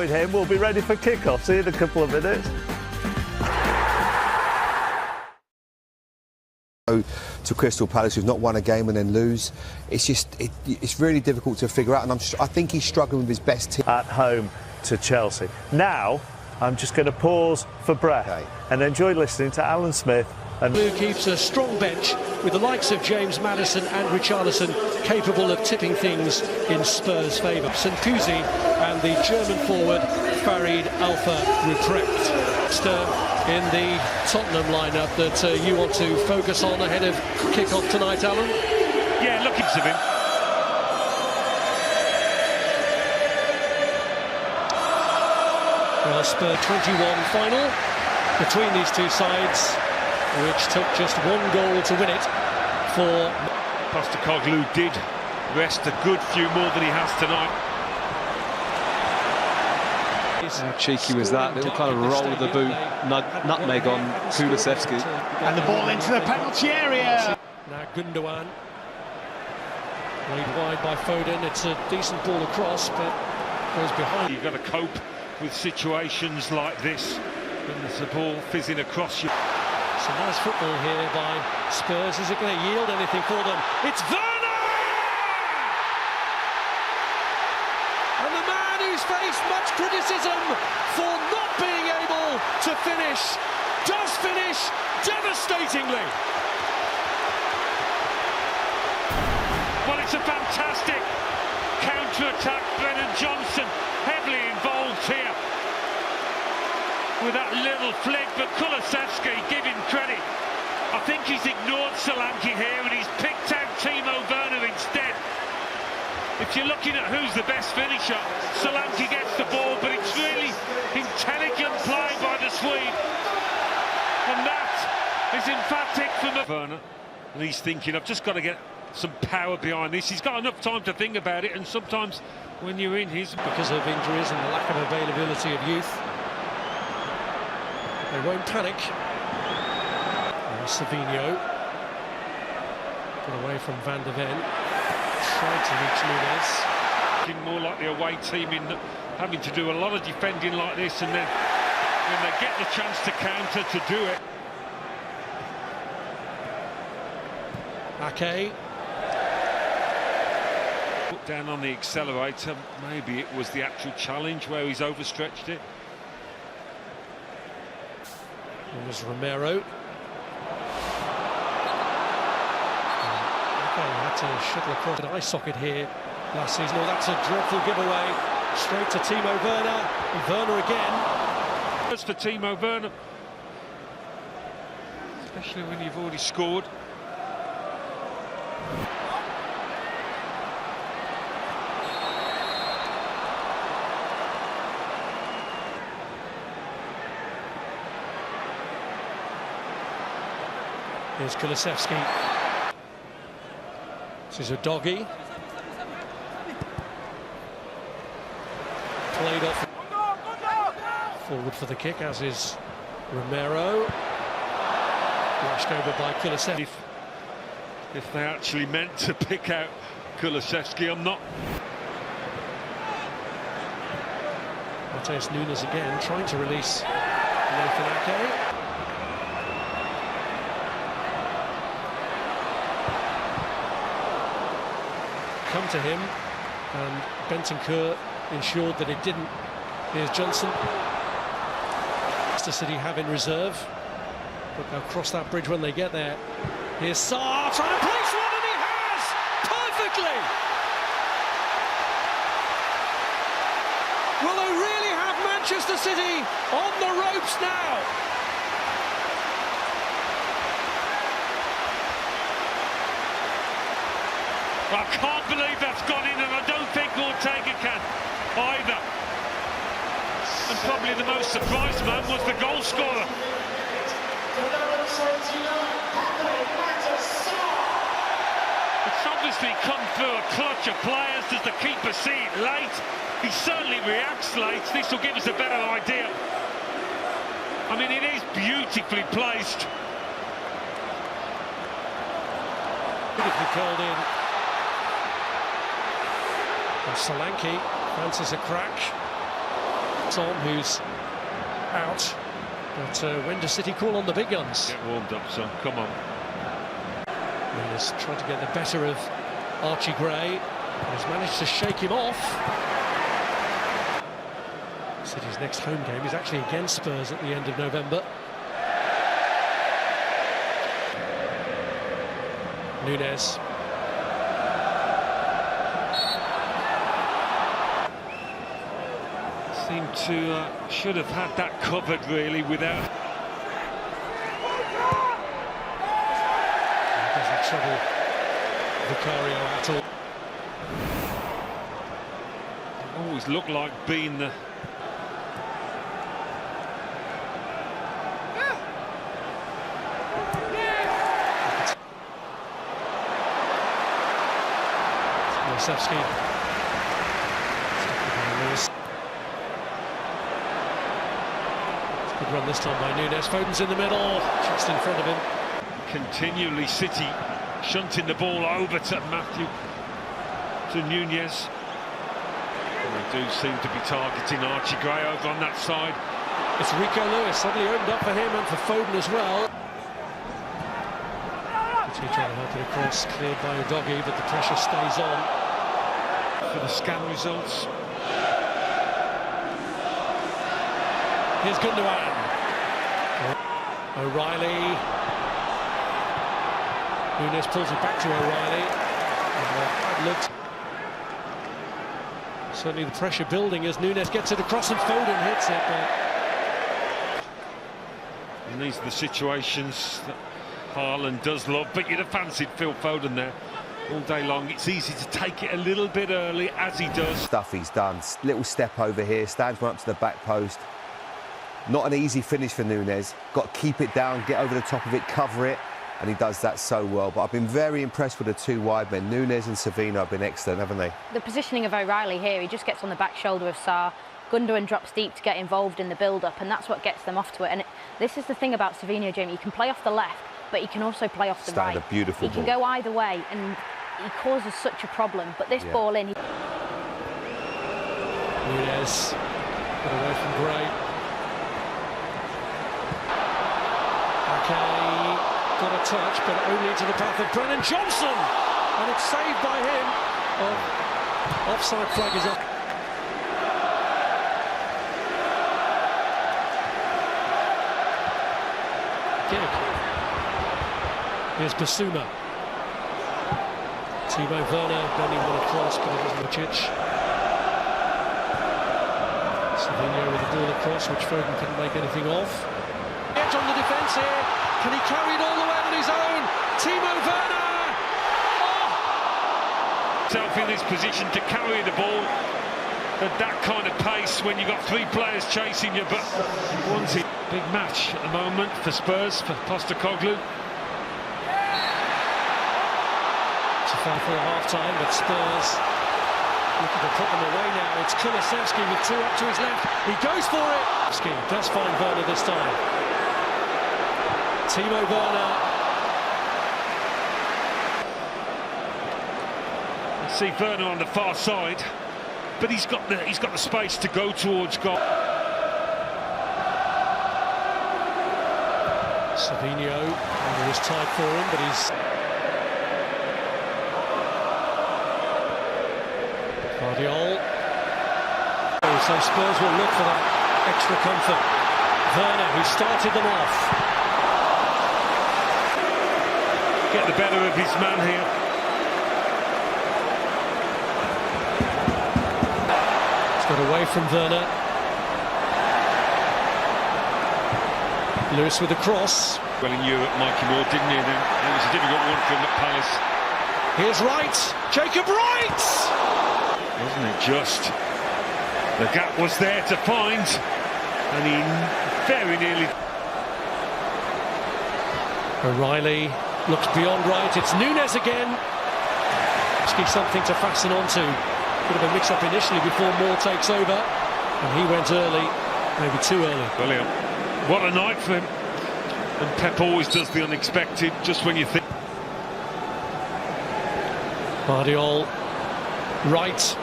Him. We'll be ready for kick-off. See you in a couple of minutes. To Crystal Palace, who've not won a game and then lose, it's really difficult to figure out, and I think he's struggling with his best team. At home to Chelsea. Now, I'm just going to pause for breath and enjoy listening to Alan Smith. And Blue keeps a strong bench with the likes of James Maddison and Richarlison capable of tipping things in Spurs' favour. St Kuzi and the German forward Farid Alpha Ruprecht in the Tottenham lineup that you want to focus on ahead of kick-off tonight, Alan? Yeah, looking to him. Well, Spurs 21 final between these two sides, which took just one goal to win it for... Postecoglou did rest a good few more than he has tonight. How cheeky was that? Little kind of roll of the boot, nutmeg on Kulusevski. And the ball into the penalty area. Now Gundogan, laid wide by Foden. It's a decent ball across, but goes behind. You've got to cope with situations like this when there's a ball fizzing across you. Some nice football here by Spurs. Is it going to yield anything for them? It's Werner! And the man who's faced much criticism for not being able to finish, does finish devastatingly. Well, it's a fantastic counter-attack. Brennan Johnson heavily involved here with that little flick, but Kulusevski, give him credit. I think he's ignored Solanke here and he's picked out Timo Werner instead. If you're looking at who's the best finisher, Solanke gets the ball, but it's really intelligent play by the Swede. And that is emphatic from Werner. And he's thinking, I've just got to get some power behind this. He's got enough time to think about it, and sometimes when you're in his... Because of injuries and the lack of availability of youth, they won't panic. And Savinho, put away from Van de Ven. Tried to reach Nunes. Looking more like the away team in having to do a lot of defending like this, and then when they get the chance to counter, to do it. Ake. Put down on the accelerator. Maybe it was the actual challenge where he's overstretched it. It was Romero. Had to shuttle across an eye socket here last season. Oh, that's a dreadful giveaway. Straight to Timo Werner. Werner again. As for Timo Werner, especially when you've already scored. Here's Kulusevski. This is a doggy. Played off. Forward for the kick, as is Romero. Lashed over by Kulusevski. If they actually meant to pick out Kulusevski, I'm not. Matheus Nunes again, trying to release Nathan Ake. Come to him, and Bentancur ensured that it didn't. Here's Johnson. Leicester City have in reserve, but they'll cross that bridge when they get there. Here's Sarr trying to place one, and he has perfectly. Will they really have Manchester City on the ropes now? I can't believe that's gone in, and I don't think Ortega can either. And probably the most surprised man was the goal scorer. It's obviously come through a clutch of players. Does the keeper see it late? He certainly reacts late. This will give us a better idea. I mean, it is beautifully placed. Beautifully curled in. And Solanke fancies a crack. Tom, who's out. But when does City call on the big guns? Get warmed up, son. Come on. He's trying to get the better of Archie Gray. He's managed to shake him off. City's next home game is actually against Spurs at the end of November. Nunes. Seemed to should have had that covered really without. He doesn't trouble Vicario at all. Always looked like being the. Kulusevski. Good run this time by Nunes. Foden's in the middle, just in front of him. Continually City shunting the ball over to Nunes. And they do seem to be targeting Archie Gray over on that side. It's Rico Lewis suddenly opened up for him and for Foden as well. City trying to help it across, cleared by Udogie, but the pressure stays on. For the scan results. Here's Gundogan. O'Reilly. Nunes pulls it back to O'Reilly. Looked. Certainly the pressure building as Nunes gets it across and Foden hits it. And these are the situations that Haaland does love, but you'd have fancied Phil Foden there all day long. It's easy to take it a little bit early, as he does. Stuff he's done. Little step over here, stands one up to the back post. Not an easy finish for Nunes. Got to keep it down, get over the top of it, cover it, and he does that so well. But I've been very impressed with the two wide men. Nunes and Savino have been excellent, haven't they? The positioning of O'Reilly here, he just gets on the back shoulder of Sarr. Gundogan drops deep to get involved in the build-up, and that's what gets them off to it. And this is the thing about Savino, Jamie. He can play off the left, but he can also play off the right. A beautiful He can go either way, and he causes such a problem. But this ball in... Nunes got away from Gray. Okay, got a touch, but only into the path of Brennan Johnson, and it's saved by him. Offside flag is up. Here's Basuma. Timo Werner bending one across, but it doesn't Lucic. Savino with the ball across, which Foden couldn't make anything of. Edge on the defence here. Can he carry it all the way on his own? Timo Werner! Self in this position to carry the ball at that kind of pace when you've got three players chasing you, but once it. Big match at the moment for Spurs, for Postecoglou. It's a foul for half-time, but Spurs looking to put them away now. It's Kulusevski with two up to his left. He goes for it. Ski does find Werner this time. Timo Werner. You see Werner on the far side, but he's got the space to go towards goal. Savino, it was tight for him, but he's... Guardiola. So Spurs will look for that extra comfort. Werner, who started them off. Get the better of his man here. He's got away from Werner. Lewis with the cross. Well, in Europe, Mikey Moore, didn't he? Then it was a difficult one for him at Palace. Here's Wright. Jacob Wright! Wasn't it just? The gap was there to find, and he very nearly... O'Reilly looks beyond Wright. It's Nunes again. Something to fasten onto. Bit of a mix-up initially before Moore takes over, and he went early, maybe too early. Brilliant. What a night for him. And Pep always does the unexpected, just when you think. Guardiola, Wright.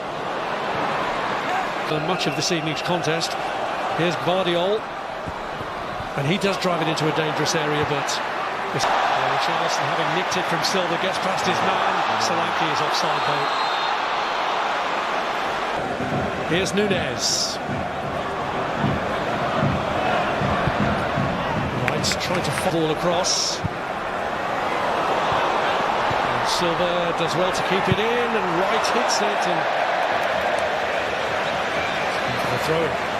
Done much of this evening's contest. Here's Guardiola, and he does drive it into a dangerous area, but Richarlison, having nicked it from Silva, gets past his man. Solanke is offside though. Here's Nunez. Wright's trying to fall across. And Silva does well to keep it in, and Wright hits it, and the throw-in.